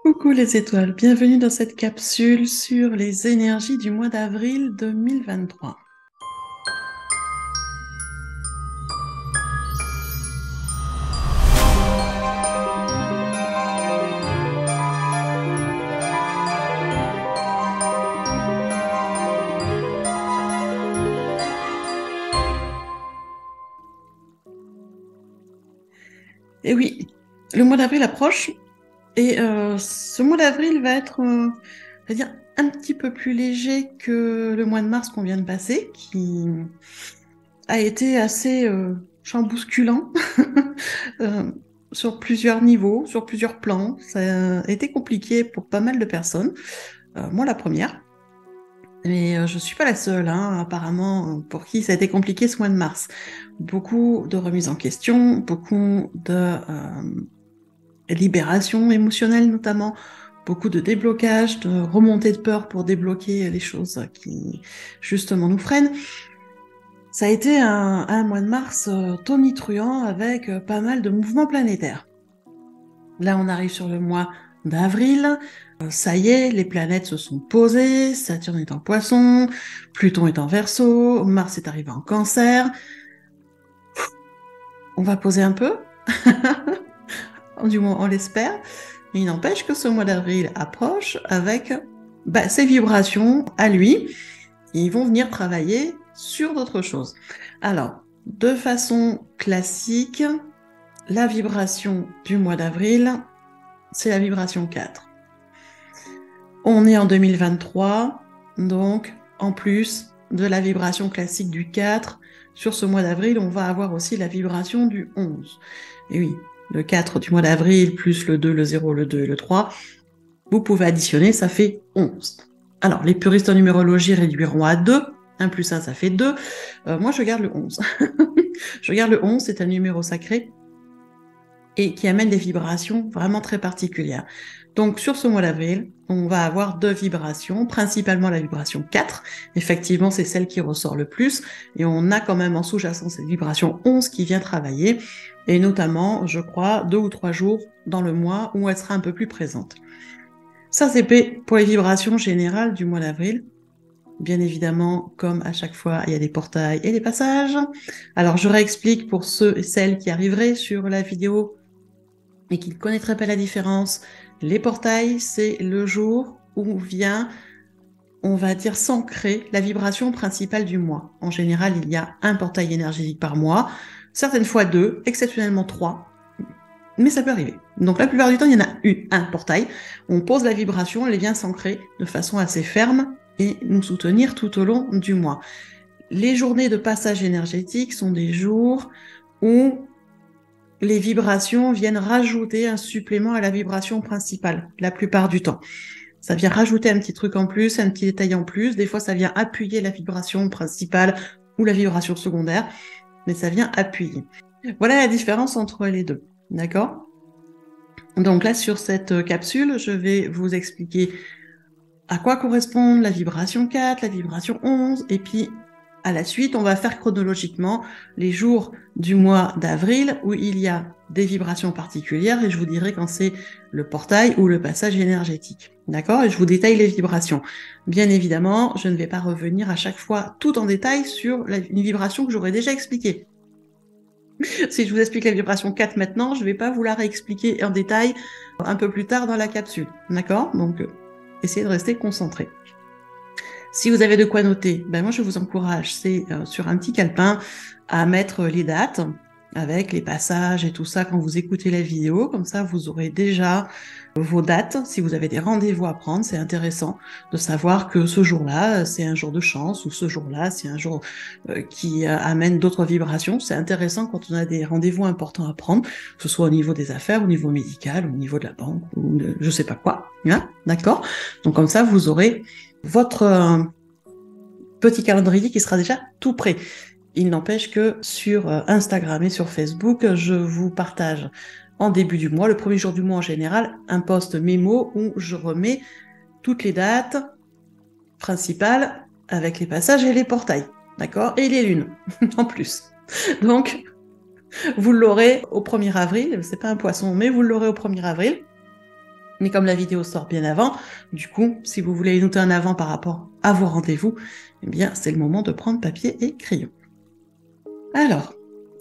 Coucou les étoiles, bienvenue dans cette capsule sur les énergies du mois d'avril 2023. Et oui, le mois d'avril approche et ce mois d'avril va être, on va dire, un petit peu plus léger que le mois de mars qu'on vient de passer, qui a été assez chambousculant euh, sur plusieurs niveaux, sur plusieurs plans. Ça a été compliqué pour pas mal de personnes. Moi, la première. Mais je suis pas la seule, hein, apparemment, pour qui ça a été compliqué ce mois de mars. Beaucoup de remises en question, beaucoup de libération émotionnelle notamment, beaucoup de déblocage, de remontée de peur pour débloquer les choses qui justement nous freinent. Ça a été un mois de mars tonitruant avec pas mal de mouvements planétaires. Là, on arrive sur le mois d'avril. Ça y est, les planètes se sont posées. Saturne est en Poisson, Pluton est en Verseau, Mars est arrivé en Cancer. On va poser un peu, du moins on l'espère. Mais il n'empêche que ce mois d'avril approche avec ses vibrations à lui. Ils vont venir travailler sur d'autres choses. Alors, de façon classique, la vibration du mois d'avril, c'est la vibration 4. On est en 2023, donc en plus de la vibration classique du 4, sur ce mois d'avril, on va avoir aussi la vibration du 11. Et oui, le 4 du mois d'avril, plus le 2, le 0, le 2 et le 3, vous pouvez additionner, ça fait 11. Alors, les puristes en numérologie réduiront à 2. 1 plus 1, ça fait 2. Moi, je garde le 11. Je garde le 11, c'est un numéro sacré et qui amène des vibrations vraiment très particulières. Donc, sur ce mois d'avril, on va avoir deux vibrations, principalement la vibration 4. Effectivement, c'est celle qui ressort le plus. Et on a quand même en sous-jacent cette vibration 11 qui vient travailler. Et notamment, je crois, 2 ou 3 jours dans le mois où elle sera un peu plus présente. Ça, c'est pour les vibrations générales du mois d'avril. Bien évidemment, comme à chaque fois, il y a des portails et des passages. Alors, je réexplique pour ceux et celles qui arriveraient sur la vidéo et qui ne connaîtraient pas la différence. Les portails, c'est le jour où vient, on va dire, s'ancrer la vibration principale du mois. En général, il y a un portail énergétique par mois, certaines fois 2, exceptionnellement 3. Mais ça peut arriver. Donc la plupart du temps, il y en a un portail. On pose la vibration, elle vient s'ancrer de façon assez ferme et nous soutenir tout au long du mois. Les journées de passage énergétique sont des jours où les vibrations viennent rajouter un supplément à la vibration principale, la plupart du temps. Ça vient rajouter un petit truc en plus, un petit détail en plus. Des fois, ça vient appuyer la vibration principale ou la vibration secondaire, mais ça vient appuyer. Voilà la différence entre les deux. D'accord ? Donc là, sur cette capsule, je vais vous expliquer à quoi correspond la vibration 4, la vibration 11, et puis à la suite, on va faire chronologiquement les jours du mois d'avril où il y a des vibrations particulières et je vous dirai quand c'est le portail ou le passage énergétique. D'accord ? Et je vous détaille les vibrations. Bien évidemment, je ne vais pas revenir à chaque fois tout en détail sur une vibration que j'aurais déjà expliquée. Si je vous explique la vibration 4 maintenant, je ne vais pas vous la réexpliquer en détail un peu plus tard dans la capsule. D'accord ? Donc, essayez de rester concentré. Si vous avez de quoi noter, moi je vous encourage, c'est sur un petit calepin à mettre les dates avec les passages et tout ça quand vous écoutez la vidéo. Comme ça, vous aurez déjà vos dates. Si vous avez des rendez-vous à prendre, c'est intéressant de savoir que ce jour-là, c'est un jour de chance ou ce jour-là, c'est un jour qui amène d'autres vibrations. C'est intéressant quand on a des rendez-vous importants à prendre, que ce soit au niveau des affaires, au niveau médical, au niveau de la banque ou de je sais pas quoi. Hein, d'accord ? Donc comme ça, vous aurez votre petit calendrier qui sera déjà tout prêt. Il n'empêche que sur Instagram et sur Facebook, je vous partage en début du mois, le premier jour du mois en général, un post mémo où je remets toutes les dates principales avec les passages et les portails, d'accord ? Et les lunes, en plus. Donc, vous l'aurez au 1er avril, c'est pas un poisson, mais vous l'aurez au 1er avril. Mais comme la vidéo sort bien avant, du coup, si vous voulez noter en avant par rapport à vos rendez-vous, eh bien, c'est le moment de prendre papier et crayon. Alors,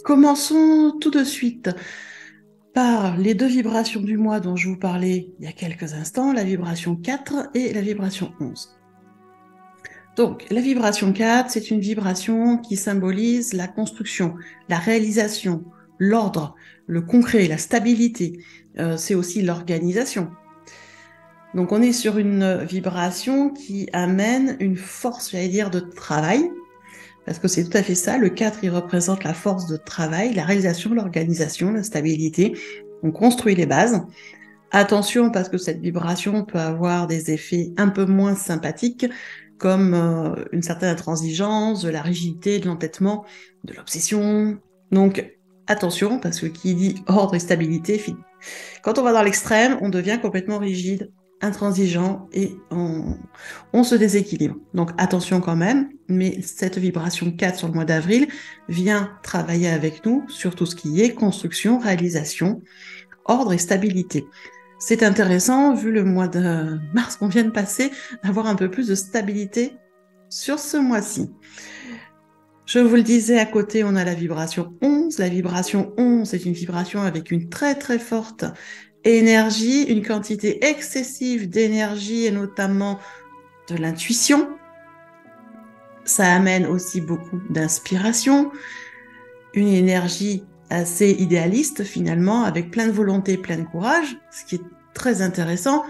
commençons tout de suite par les deux vibrations du mois dont je vous parlais il y a quelques instants, la vibration 4 et la vibration 11. Donc, la vibration 4, c'est une vibration qui symbolise la construction, la réalisation, l'ordre, le concret, la stabilité. C'est aussi l'organisation. Donc, on est sur une vibration qui amène une force, j'allais dire, de travail, parce que c'est tout à fait ça. Le 4, il représente la force de travail, la réalisation, l'organisation, la stabilité. On construit les bases. Attention, parce que cette vibration peut avoir des effets un peu moins sympathiques, comme une certaine intransigeance, de la rigidité, de l'entêtement, de l'obsession. Donc, attention, parce que qui dit ordre et stabilité, quand on va dans l'extrême, on devient complètement rigide, intransigeant et on se déséquilibre. Donc attention quand même, mais cette vibration 4 sur le mois d'avril vient travailler avec nous sur tout ce qui est construction, réalisation, ordre et stabilité. C'est intéressant, vu le mois de mars qu'on vient de passer, d'avoir un peu plus de stabilité sur ce mois-ci. Je vous le disais, à côté, on a la vibration 11. La vibration 11 est une vibration avec une très très forte énergie, une quantité excessive d'énergie et notamment de l'intuition. Ça amène aussi beaucoup d'inspiration, une énergie assez idéaliste finalement, avec plein de volonté, plein de courage, ce qui est très intéressant.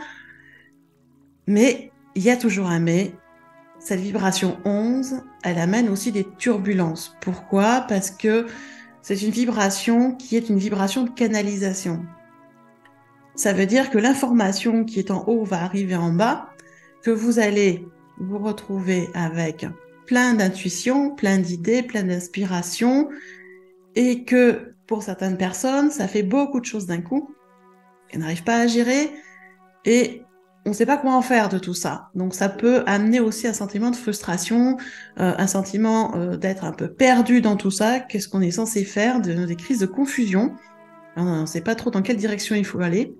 Mais il y a toujours un mais. Cette vibration 11, elle amène aussi des turbulences. Pourquoi? Parce que c'est une vibration qui est une vibration de canalisation. Ça veut dire que l'information qui est en haut va arriver en bas, que vous allez vous retrouver avec plein d'intuitions, plein d'idées, plein d'inspirations, et que pour certaines personnes, ça fait beaucoup de choses d'un coup, elles n'arrivent pas à gérer, et on ne sait pas quoi en faire de tout ça. Donc ça peut amener aussi un sentiment de frustration, un sentiment d'être un peu perdu dans tout ça, qu'est-ce qu'on est censé faire, des crises de confusion, on ne sait pas trop dans quelle direction il faut aller.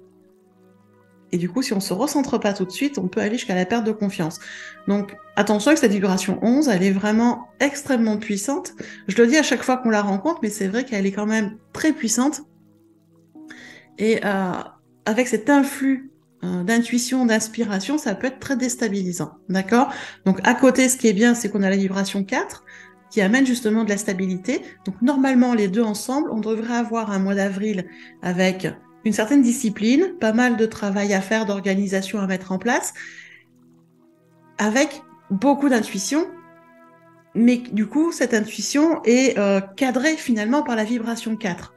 Et du coup, si on ne se recentre pas tout de suite, on peut aller jusqu'à la perte de confiance. Donc, attention avec cette vibration 11, elle est vraiment extrêmement puissante. Je le dis à chaque fois qu'on la rencontre, mais c'est vrai qu'elle est quand même très puissante. Et avec cet influx d'intuition, d'inspiration, ça peut être très déstabilisant. D'accord? Donc, à côté, ce qui est bien, c'est qu'on a la vibration 4, qui amène justement de la stabilité. Donc, normalement, les deux ensemble, on devrait avoir un mois d'avril avec une certaine discipline, pas mal de travail à faire, d'organisation à mettre en place, avec beaucoup d'intuition, mais du coup, cette intuition est cadrée finalement par la vibration 4.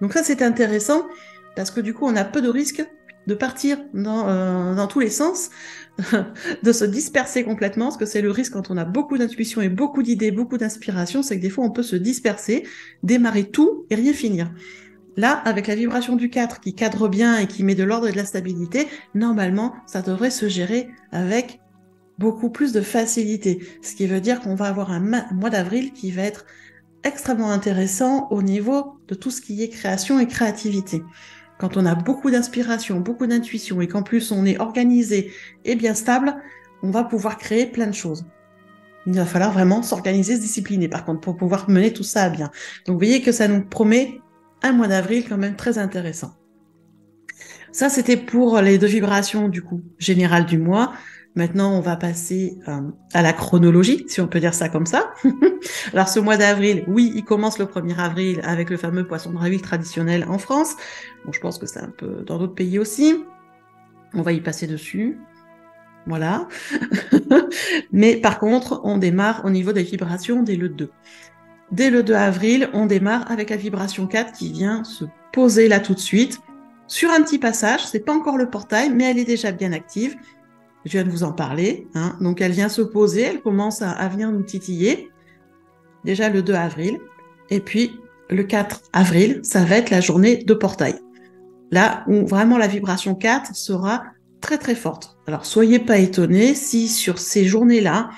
Donc ça, c'est intéressant, parce que du coup, on a peu de risques de partir dans tous les sens, de se disperser complètement, parce que c'est le risque quand on a beaucoup d'intuition et beaucoup d'idées, beaucoup d'inspiration, c'est que des fois, on peut se disperser, démarrer tout et rien finir. Là, avec la vibration du 4 qui cadre bien et qui met de l'ordre et de la stabilité, normalement, ça devrait se gérer avec beaucoup plus de facilité. Ce qui veut dire qu'on va avoir un mois d'avril qui va être extrêmement intéressant au niveau de tout ce qui est création et créativité. Quand on a beaucoup d'inspiration, beaucoup d'intuition et qu'en plus on est organisé et bien stable, on va pouvoir créer plein de choses. Il va falloir vraiment s'organiser, se discipliner par contre pour pouvoir mener tout ça à bien. Donc vous voyez que ça nous promet un mois d'avril quand même très intéressant. Ça, c'était pour les deux vibrations du coup générales du mois. Maintenant, on va passer à la chronologie, si on peut dire ça comme ça. Alors, ce mois d'avril, oui, il commence le 1er avril avec le fameux poisson d'avril traditionnel en France. Bon, je pense que c'est un peu dans d'autres pays aussi. On va y passer dessus. Voilà. Mais par contre, on démarre au niveau des vibrations dès le 2. Dès le 2 avril, on démarre avec la vibration 4 qui vient se poser là tout de suite sur un petit passage. C'est pas encore le portail, mais elle est déjà bien active. Je viens de vous en parler. Hein. Donc, elle vient se poser, elle commence à venir nous titiller. Déjà le 2 avril. Et puis, le 4 avril, ça va être la journée de portail. Là où vraiment la vibration 4 sera très très forte. Alors, soyez pas étonnés si sur ces journées-là,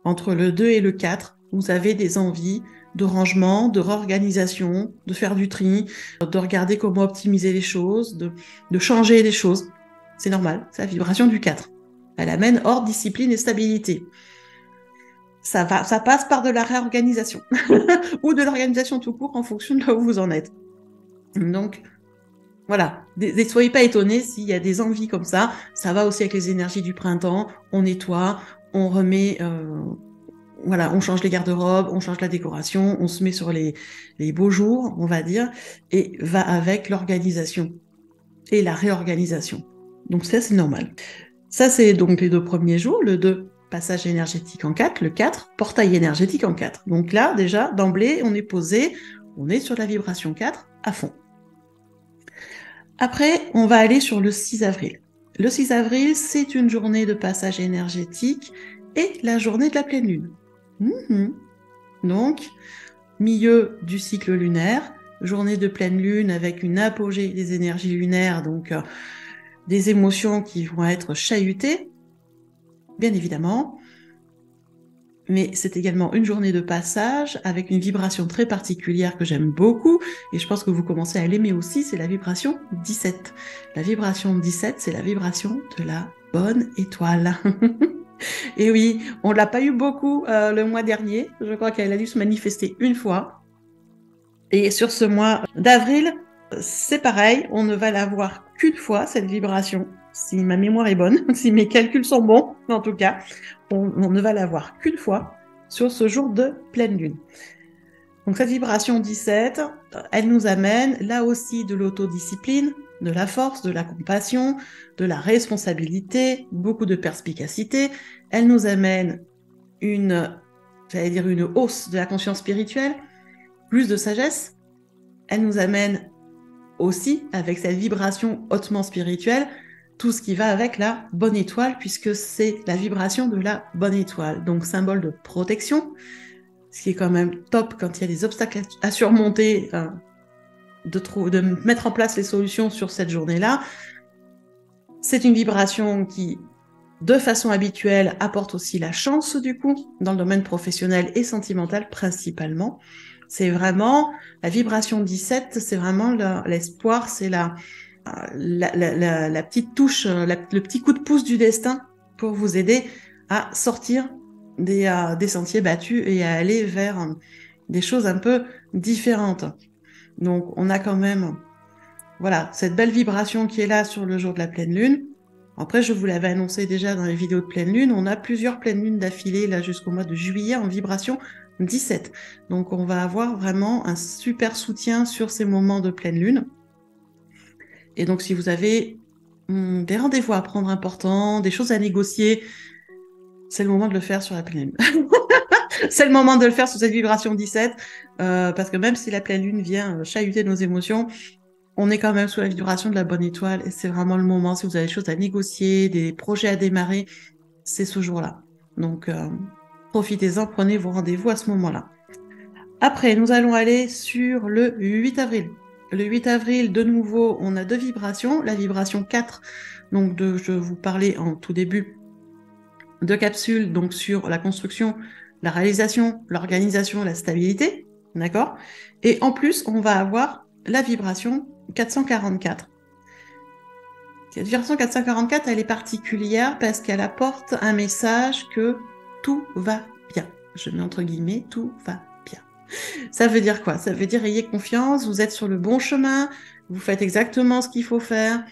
entre le 2 et le 4, vous avez des envies de rangement, de réorganisation, de faire du tri, de regarder comment optimiser les choses, de changer les choses. c'est normal, c'est la vibration du 4. Elle amène ordre, discipline et stabilité. Ça passe par de la réorganisation ou de l'organisation tout court en fonction de là où vous en êtes. Donc, voilà, ne soyez pas étonnés s'il y a des envies comme ça. Ça va aussi avec les énergies du printemps. On nettoie, on remet, voilà, on change les garde-robes, on change la décoration, on se met sur les beaux jours, on va dire, et va avec l'organisation et la réorganisation. Donc ça, c'est normal. Ça, c'est donc les 2 premiers jours. Le 2, passage énergétique en 4. Le 4, portail énergétique en 4. Donc là, déjà, d'emblée, on est posé, on est sur la vibration 4 à fond. Après, on va aller sur le 6 avril. Le 6 avril, c'est une journée de passage énergétique et la journée de la pleine lune. Donc, milieu du cycle lunaire, journée de pleine lune avec une apogée des énergies lunaires, donc des émotions qui vont être chahutées, bien évidemment. Mais c'est également une journée de passage avec une vibration très particulière que j'aime beaucoup, et je pense que vous commencez à l'aimer aussi, c'est la vibration 17. La vibration 17, c'est la vibration de la bonne étoile. Et oui, on ne l'a pas eu beaucoup le mois dernier, je crois qu'elle a dû se manifester une fois. Et sur ce mois d'avril, c'est pareil, on ne va la voir qu'une fois, cette vibration, si ma mémoire est bonne, si mes calculs sont bons, en tout cas, on ne va la voir qu'une fois sur ce jour de pleine lune. Donc cette vibration 17, elle nous amène là aussi de l'autodiscipline, de la force, de la compassion, de la responsabilité, beaucoup de perspicacité. Elle nous amène une hausse de la conscience spirituelle, plus de sagesse. Elle nous amène aussi, avec cette vibration hautement spirituelle, tout ce qui va avec la bonne étoile, puisque c'est la vibration de la bonne étoile. Donc, symbole de protection, ce qui est quand même top quand il y a des obstacles à surmonter, de mettre en place les solutions sur cette journée-là. C'est une vibration qui, de façon habituelle, apporte aussi la chance, du coup, dans le domaine professionnel et sentimental principalement. C'est vraiment la vibration 17, c'est vraiment l'espoir, c'est la petite touche, le petit coup de pouce du destin pour vous aider à sortir des sentiers battus et à aller vers des choses un peu différentes. Donc, on a quand même, voilà, cette belle vibration qui est là sur le jour de la pleine lune. Après, je vous l'avais annoncé déjà dans les vidéos de pleine lune, on a plusieurs pleines lunes d'affilée là jusqu'au mois de juillet en vibration 17. Donc, on va avoir vraiment un super soutien sur ces moments de pleine lune. Et donc, si vous avez des rendez-vous à prendre importants, des choses à négocier, c'est le moment de le faire sur la pleine lune. C'est le moment de le faire sur cette vibration 17, parce que même si la pleine lune vient chahuter nos émotions, on est quand même sous la vibration de la bonne étoile, et c'est vraiment le moment, si vous avez des choses à négocier, des projets à démarrer, c'est ce jour-là. Donc, profitez-en, prenez vos rendez-vous à ce moment-là. Après, nous allons aller sur le 8 avril. Le 8 avril, de nouveau, on a 2 vibrations. La vibration 4, donc je vous parlais en tout début de capsule, donc sur la construction, la réalisation, l'organisation, la stabilité, d'accord? Et en plus, on va avoir la vibration 444. Cette vibration 444, elle est particulière parce qu'elle apporte un message que tout va bien. Je mets entre guillemets, tout va bien. Ça veut dire quoi? Ça veut dire ayez confiance, vous êtes sur le bon chemin, vous faites exactement ce qu'il faut faire.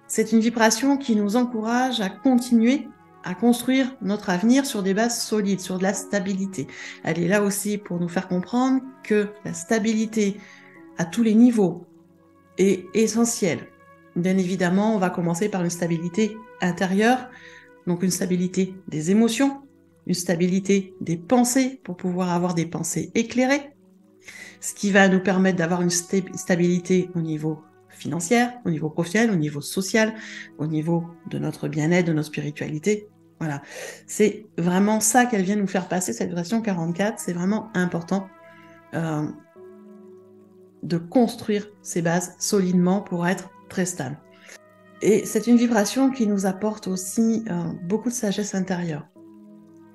C'est une vibration qui nous encourage à continuer à construire notre avenir sur des bases solides, sur de la stabilité. Elle est là aussi pour nous faire comprendre que la stabilité à tous les niveaux est essentielle. Bien évidemment, on va commencer par une stabilité intérieure, donc une stabilité des émotions, une stabilité des pensées pour pouvoir avoir des pensées éclairées, ce qui va nous permettre d'avoir une stabilité au niveau financier, au niveau professionnel, au niveau social, au niveau de notre bien-être, de notre spiritualité. Voilà, c'est vraiment ça qu'elle vient nous faire passer, cette vibration 44, c'est vraiment important de construire ces bases solidement pour être très stable. Et c'est une vibration qui nous apporte aussi beaucoup de sagesse intérieure.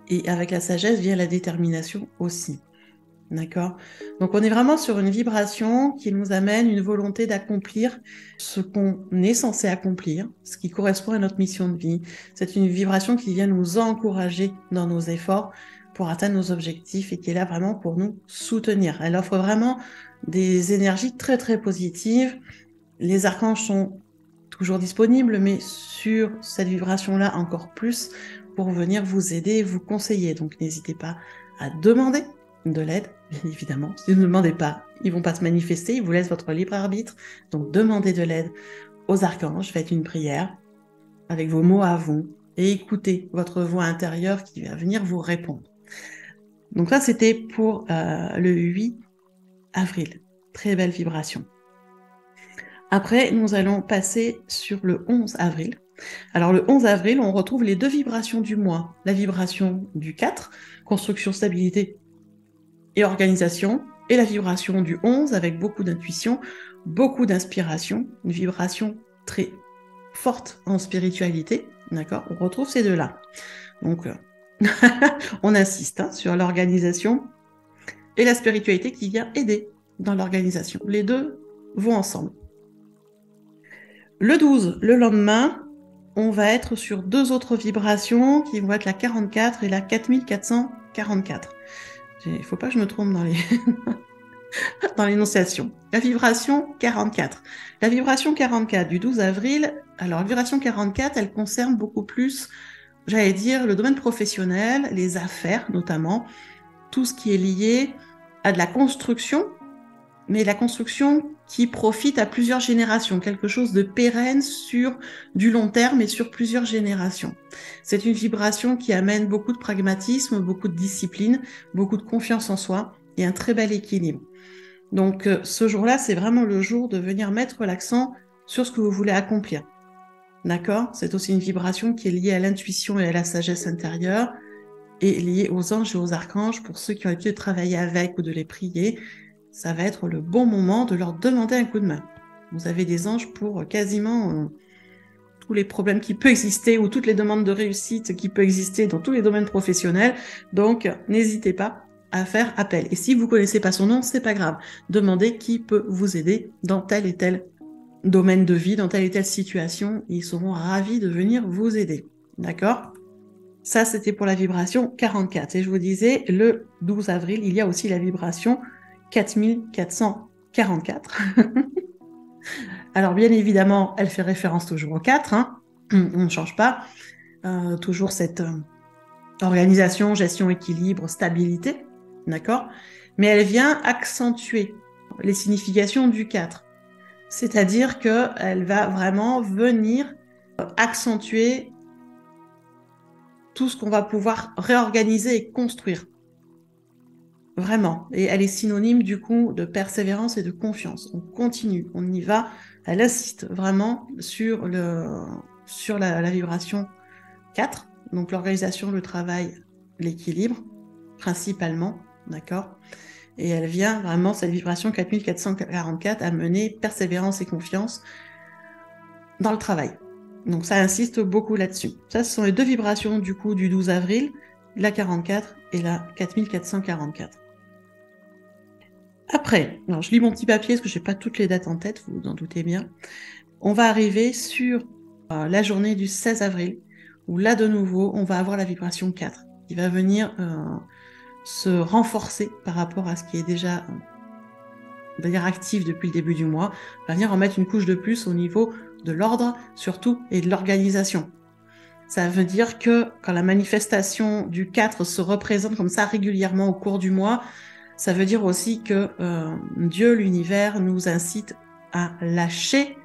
Et avec la sagesse vient la détermination aussi. D'accord? Donc on est vraiment sur une vibration qui nous amène une volonté d'accomplir ce qu'on est censé accomplir, ce qui correspond à notre mission de vie. C'est une vibration qui vient nous encourager dans nos efforts pour atteindre nos objectifs et qui est là vraiment pour nous soutenir. Elle offre vraiment des énergies très très positives. Les archanges sont toujours disponibles, mais sur cette vibration-là encore plus pour venir vous aider, vous conseiller. Donc n'hésitez pas à demander de l'aide, bien évidemment. Si vous ne demandez pas, ils vont pas se manifester, ils vous laissent votre libre arbitre. Donc demandez de l'aide aux archanges, faites une prière avec vos mots à vous et écoutez votre voix intérieure qui va venir vous répondre. Donc ça, c'était pour le 8 avril. Très belle vibration. Après, nous allons passer sur le 11 avril. Alors le 11 avril, on retrouve les deux vibrations du mois. La vibration du 4, construction, stabilité et organisation, et la vibration du 11 avec beaucoup d'intuition, beaucoup d'inspiration, une vibration très forte en spiritualité, d'accord? On retrouve ces deux-là. Donc, on insiste sur l'organisation et la spiritualité qui vient aider dans l'organisation. Les deux vont ensemble. Le 12, le lendemain, on va être sur deux autres vibrations qui vont être la 44 et la 4444. Il ne faut pas que je me trompe dans les dans l'énonciation. La vibration 44. La vibration 44 du 12 avril, alors la vibration 44, elle concerne beaucoup plus, j'allais dire, le domaine professionnel, les affaires notamment, tout ce qui est lié à de la construction, mais la construction qui profite à plusieurs générations, quelque chose de pérenne sur du long terme et sur plusieurs générations. C'est une vibration qui amène beaucoup de pragmatisme, beaucoup de discipline, beaucoup de confiance en soi et un très bel équilibre. Donc ce jour-là, c'est vraiment le jour de venir mettre l'accent sur ce que vous voulez accomplir. D'accord? C'est aussi une vibration qui est liée à l'intuition et à la sagesse intérieure et liée aux anges et aux archanges pour ceux qui ont l'habitude de travailler avec ou de les prier. Ça va être le bon moment de leur demander un coup de main. Vous avez des anges pour quasiment tous les problèmes qui peuvent exister ou toutes les demandes de réussite qui peuvent exister dans tous les domaines professionnels. Donc, n'hésitez pas à faire appel. Et si vous ne connaissez pas son nom, c'est pas grave. Demandez qui peut vous aider dans tel et tel domaine de vie, dans telle et telle situation. Ils seront ravis de venir vous aider. D'accord ? Ça, c'était pour la vibration 44. Et je vous disais, le 12 avril, il y a aussi la vibration 4444. Alors, bien évidemment, elle fait référence toujours au 4. Hein. On ne change pas. Toujours cette organisation, gestion, équilibre, stabilité. D'accord ? Mais elle vient accentuer les significations du 4. C'est-à-dire qu'elle va vraiment venir accentuer tout ce qu'on va pouvoir réorganiser et construire. Vraiment. Et elle est synonyme du coup de persévérance et de confiance. On continue, on y va. Elle insiste vraiment sur la vibration 4, donc l'organisation, le travail, l'équilibre, principalement, d'accord ? Et elle vient vraiment, cette vibration 4444, à mener persévérance et confiance dans le travail. Donc ça insiste beaucoup là-dessus. Ça, ce sont les deux vibrations du coup du 12 avril, la 44 et la 4444. Après, alors je lis mon petit papier parce que je n'ai pas toutes les dates en tête, vous vous en doutez bien. On va arriver sur la journée du 16 avril, où là de nouveau, on va avoir la vibration 4, qui va venir se renforcer par rapport à ce qui est déjà on va dire actif depuis le début du mois, va venir en mettre une couche de plus au niveau de l'ordre surtout et de l'organisation. Ça veut dire que quand la manifestation du 4 se représente comme ça régulièrement au cours du mois, ça veut dire aussi que Dieu, l'univers, nous incite à lâcher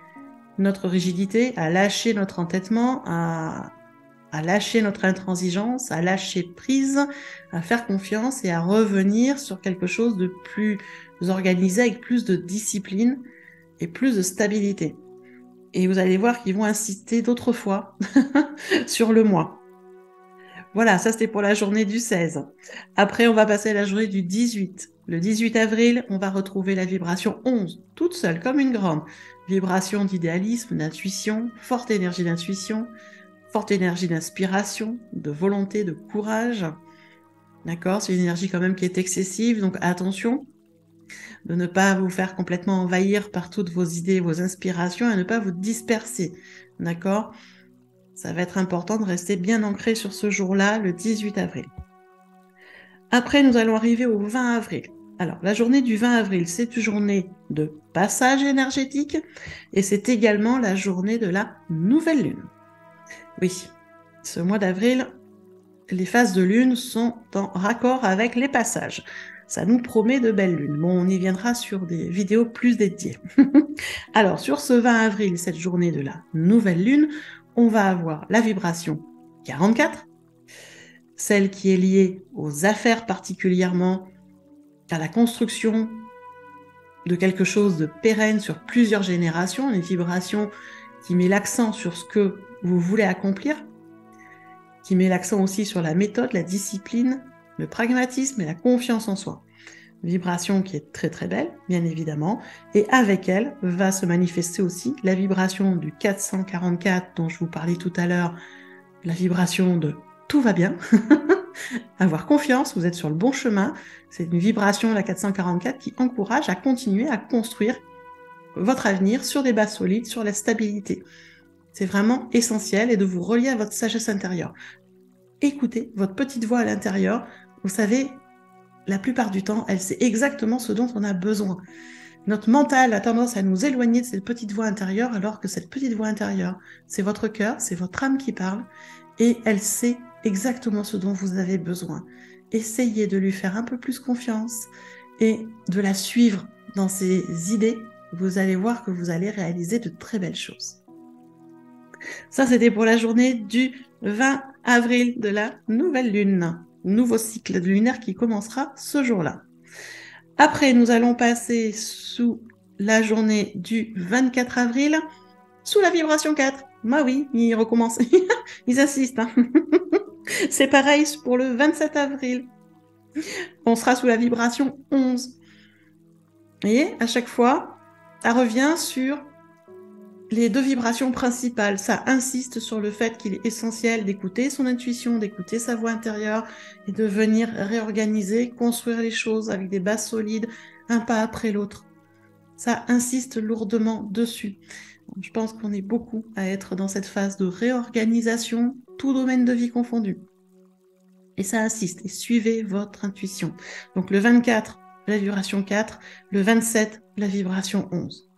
notre rigidité, à lâcher notre entêtement, à lâcher notre intransigeance, à lâcher prise, à faire confiance et à revenir sur quelque chose de plus organisé avec plus de discipline et plus de stabilité. Et vous allez voir qu'ils vont insister d'autres fois sur le mois. Voilà, ça c'était pour la journée du 16. Après, on va passer à la journée du 18. Le 18 avril, on va retrouver la vibration 11, toute seule, comme une grande. Vibration d'idéalisme, d'intuition, forte énergie d'intuition, forte énergie d'inspiration, de volonté, de courage. D'accord? C'est une énergie quand même qui est excessive, donc attention de ne pas vous faire complètement envahir par toutes vos idées, vos inspirations et ne pas vous disperser. D'accord? Ça va être important de rester bien ancré sur ce jour-là, le 18 avril. Après, nous allons arriver au 20 avril. Alors, la journée du 20 avril, c'est une journée de passage énergétique et c'est également la journée de la nouvelle lune. Oui, ce mois d'avril, les phases de lune sont en raccord avec les passages. Ça nous promet de belles lunes. Bon, on y viendra sur des vidéos plus dédiées. Alors, sur ce 20 avril, cette journée de la nouvelle lune, on va avoir la vibration 44, celle qui est liée aux affaires particulièrement, à la construction de quelque chose de pérenne sur plusieurs générations, une vibration qui met l'accent sur ce que vous voulez accomplir, qui met l'accent aussi sur la méthode, la discipline, le pragmatisme et la confiance en soi. Une vibration qui est très très belle, bien évidemment, et avec elle va se manifester aussi la vibration du 444 dont je vous parlais tout à l'heure, la vibration de tout va bien, avoir confiance, vous êtes sur le bon chemin. C'est une vibration, la 444, qui encourage à continuer à construire votre avenir sur des bases solides, sur la stabilité. C'est vraiment essentiel et de vous relier à votre sagesse intérieure. Écoutez votre petite voix à l'intérieur. Vous savez, la plupart du temps, elle sait exactement ce dont on a besoin. Notre mental a tendance à nous éloigner de cette petite voix intérieure, alors que cette petite voix intérieure, c'est votre cœur, c'est votre âme qui parle, et elle sait exactement ce dont vous avez besoin. Essayez de lui faire un peu plus confiance et de la suivre dans ses idées. Vous allez voir que vous allez réaliser de très belles choses. Ça, c'était pour la journée du 20 avril de la nouvelle lune. Nouveau cycle lunaire qui commencera ce jour-là. Après, nous allons passer sous la journée du 24 avril, sous la vibration 4. Bah oui, ils recommencent. Ils insistent. Hein. C'est pareil pour le 27 avril. On sera sous la vibration 11. Vous voyez, à chaque fois, ça revient sur les deux vibrations principales. Ça insiste sur le fait qu'il est essentiel d'écouter son intuition, d'écouter sa voix intérieure et de venir réorganiser, construire les choses avec des bases solides, un pas après l'autre. Ça insiste lourdement dessus. Je pense qu'on est beaucoup à être dans cette phase de réorganisation, tout domaine de vie confondu. Et ça insiste, et suivez votre intuition. Donc le 24, la vibration 4, le 27, la vibration 11.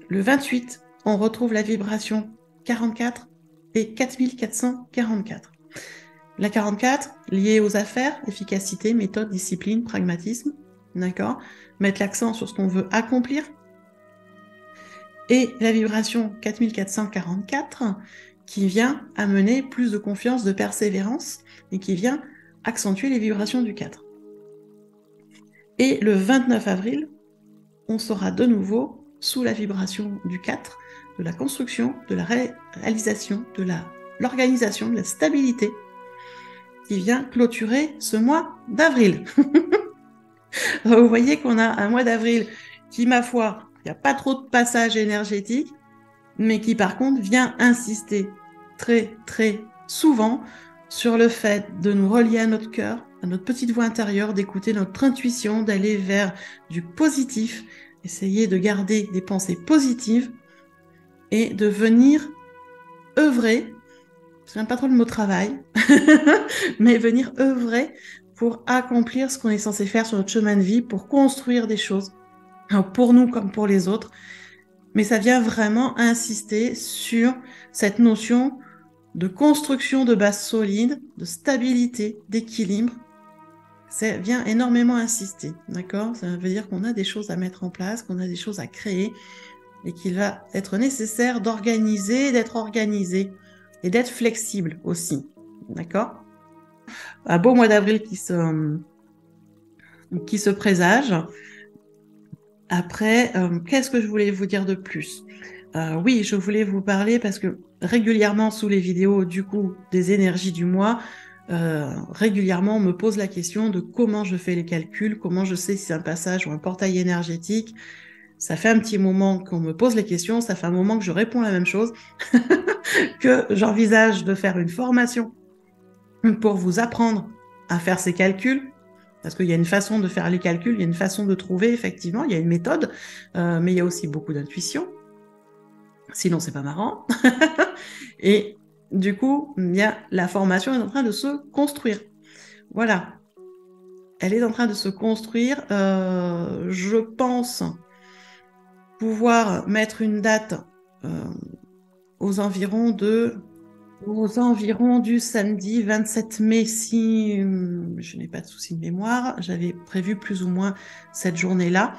Le 28, on retrouve la vibration 44 et 4444. La 44, liée aux affaires, efficacité, méthode, discipline, pragmatisme, d'accord ? Mettre l'accent sur ce qu'on veut accomplir. Et la vibration 4444, qui vient amener plus de confiance, de persévérance, et qui vient accentuer les vibrations du 4. Et le 29 avril, on sera de nouveau sous la vibration du 4, de la construction, de la réalisation, de l'organisation, de la stabilité, qui vient clôturer ce mois d'avril. Vous voyez qu'on a un mois d'avril qui, ma foi, il n'y a pas trop de passage énergétique, mais qui par contre vient insister très très souvent sur le fait de nous relier à notre cœur, à notre petite voix intérieure, d'écouter notre intuition, d'aller vers du positif, essayer de garder des pensées positives et de venir œuvrer, je n'aime pas trop le mot travail, mais venir œuvrer pour accomplir ce qu'on est censé faire sur notre chemin de vie, pour construire des choses, pour nous comme pour les autres. Mais ça vient vraiment insister sur cette notion de construction de bases solides, de stabilité, d'équilibre. Ça vient énormément insister, d'accord ? Ça veut dire qu'on a des choses à mettre en place, qu'on a des choses à créer et qu'il va être nécessaire d'organiser, d'être organisé et d'être flexible aussi, d'accord ? Un beau mois d'avril qui se présage. Après, qu'est-ce que je voulais vous dire de plus ? Oui, je voulais vous parler parce que régulièrement sous les vidéos du coup des énergies du mois, régulièrement on me pose la question de comment je fais les calculs, comment je sais si c'est un passage ou un portail énergétique. Ça fait un petit moment qu'on me pose les questions, ça fait un moment que je réponds la même chose, que j'envisage de faire une formation pour vous apprendre à faire ses calculs, parce qu'il y a une façon de faire les calculs, il y a une façon de trouver, effectivement, il y a une méthode, mais il y a aussi beaucoup d'intuition. Sinon, c'est pas marrant. Et du coup, bien, la formation est en train de se construire. Voilà. Elle est en train de se construire. Je pense pouvoir mettre une date aux environs du samedi 27 mai, si je n'ai pas de souci de mémoire. J'avais prévu plus ou moins cette journée-là.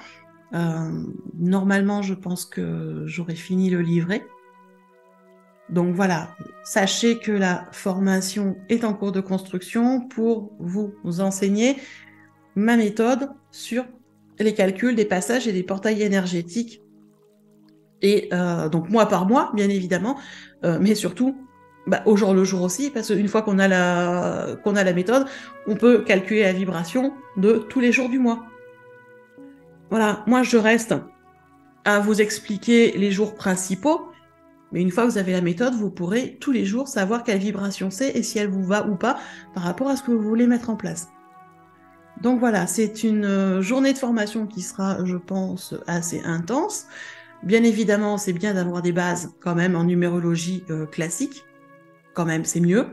Normalement, je pense que j'aurai fini le livret. Donc voilà, sachez que la formation est en cours de construction pour vous enseigner ma méthode sur les calculs des passages et des portails énergétiques. Et donc mois par mois, bien évidemment, mais surtout au jour le jour aussi, parce qu'une fois qu'on a la méthode, on peut calculer la vibration de tous les jours du mois. Voilà, moi je reste à vous expliquer les jours principaux, mais une fois que vous avez la méthode, vous pourrez tous les jours savoir quelle vibration c'est et si elle vous va ou pas par rapport à ce que vous voulez mettre en place. Donc voilà, c'est une journée de formation qui sera, je pense, assez intense. Bien évidemment, c'est bien d'avoir des bases quand même en numérologie classique. Quand même, c'est mieux.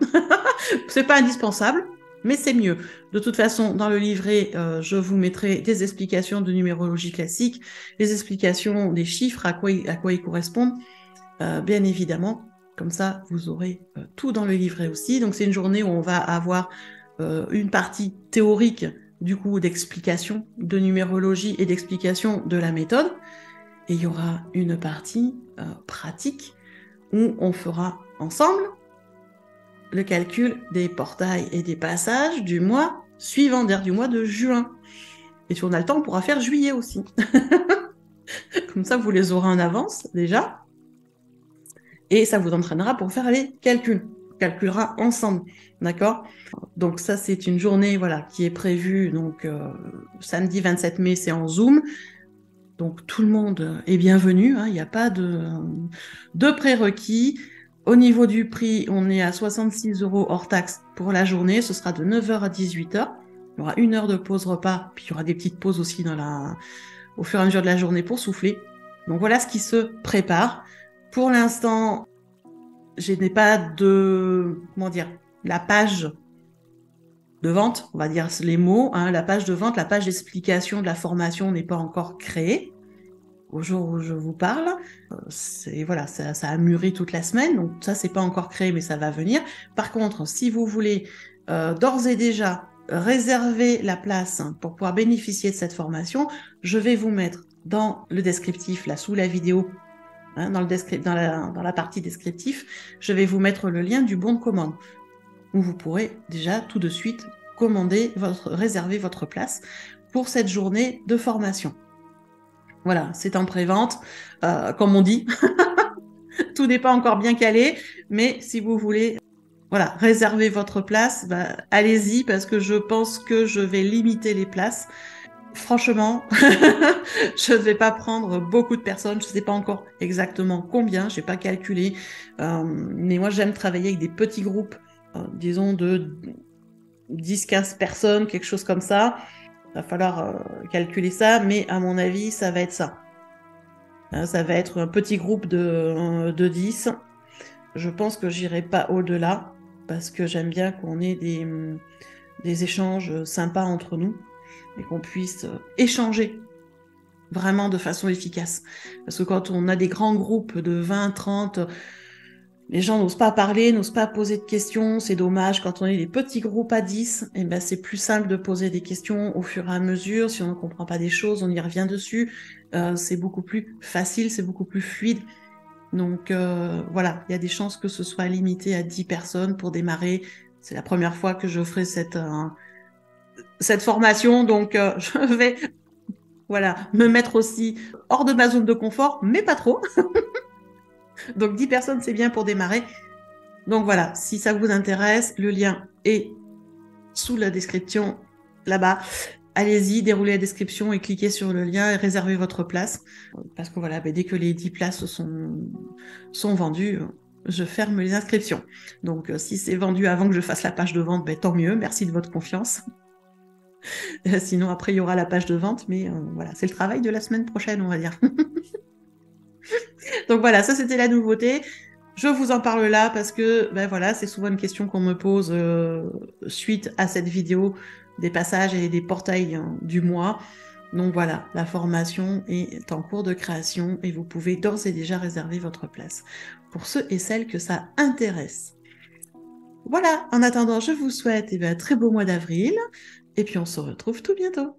C'est pas indispensable, mais c'est mieux. De toute façon, dans le livret, je vous mettrai des explications de numérologie classique, des explications des chiffres, à quoi ils correspondent, bien évidemment. Comme ça, vous aurez tout dans le livret aussi. Donc c'est une journée où on va avoir une partie théorique, du coup, d'explication de numérologie et d'explication de la méthode. Et il y aura une partie pratique où on fera ensemble le calcul des portails et des passages du mois suivant, d'ailleurs du mois de juin. Et si on a le temps, on pourra faire juillet aussi. Comme ça, vous les aurez en avance déjà. Et ça vous entraînera pour faire les calculs. On calculera ensemble, d'accord? Donc ça, c'est une journée voilà, qui est prévue. Donc samedi 27 mai, c'est en Zoom. Donc tout le monde est bienvenu, hein, il n'y a pas de prérequis. Au niveau du prix, on est à 66 € hors taxe pour la journée. Ce sera de 9h à 18h. Il y aura 1 heure de pause repas, puis il y aura des petites pauses aussi au fur et à mesure de la journée pour souffler. Donc voilà ce qui se prépare. Pour l'instant, je n'ai pas la page de vente, on va dire les mots, hein, la page de vente, la page d'explication de la formation n'est pas encore créée. Au jour où je vous parle, ça a mûri toute la semaine, donc ça c'est pas encore créé, mais ça va venir. Par contre, si vous voulez d'ores et déjà réserver la place pour pouvoir bénéficier de cette formation, je vais vous mettre dans le descriptif, là sous la vidéo, hein, dans la partie descriptif, je vais vous mettre le lien du bon de commande, où vous pourrez déjà tout de suite réserver votre place pour cette journée de formation. Voilà, c'est en pré-vente, comme on dit. Tout n'est pas encore bien calé, mais si vous voulez réserver votre place, allez-y, parce que je pense que je vais limiter les places. Franchement, je ne vais pas prendre beaucoup de personnes, je ne sais pas encore exactement combien, je n'ai pas calculé, mais moi j'aime travailler avec des petits groupes, disons de 10-15 personnes, quelque chose comme ça. Il va falloir calculer ça, mais à mon avis, ça va être ça. Ça va être un petit groupe de 10. Je pense que j'irai pas au-delà, parce que j'aime bien qu'on ait des échanges sympas entre nous, et qu'on puisse échanger vraiment de façon efficace. Parce que quand on a des grands groupes de 20, 30... les gens n'osent pas parler, n'osent pas poser de questions, c'est dommage. Quand on est des petits groupes à 10, c'est plus simple de poser des questions au fur et à mesure. Si on ne comprend pas des choses, on y revient dessus. C'est beaucoup plus facile, c'est beaucoup plus fluide. Donc voilà, il y a des chances que ce soit limité à 10 personnes pour démarrer. C'est la première fois que je ferai cette formation, donc je vais me mettre aussi hors de ma zone de confort, mais pas trop. Donc 10 personnes, c'est bien pour démarrer. Donc voilà, si ça vous intéresse, le lien est sous la description, là-bas. Allez-y, déroulez la description et cliquez sur le lien et réservez votre place. Parce que dès que les 10 places sont vendues, je ferme les inscriptions. Donc, si c'est vendu avant que je fasse la page de vente, ben, tant mieux, merci de votre confiance. Sinon, après, il y aura la page de vente, mais voilà, c'est le travail de la semaine prochaine, on va dire. Donc voilà, ça c'était la nouveauté. Je vous en parle là parce que ben voilà, c'est souvent une question qu'on me pose suite à cette vidéo des passages et des portails du mois. Donc voilà, la formation est en cours de création et vous pouvez d'ores et déjà réserver votre place pour ceux et celles que ça intéresse. Voilà, en attendant, je vous souhaite un très beau mois d'avril et puis on se retrouve tout bientôt.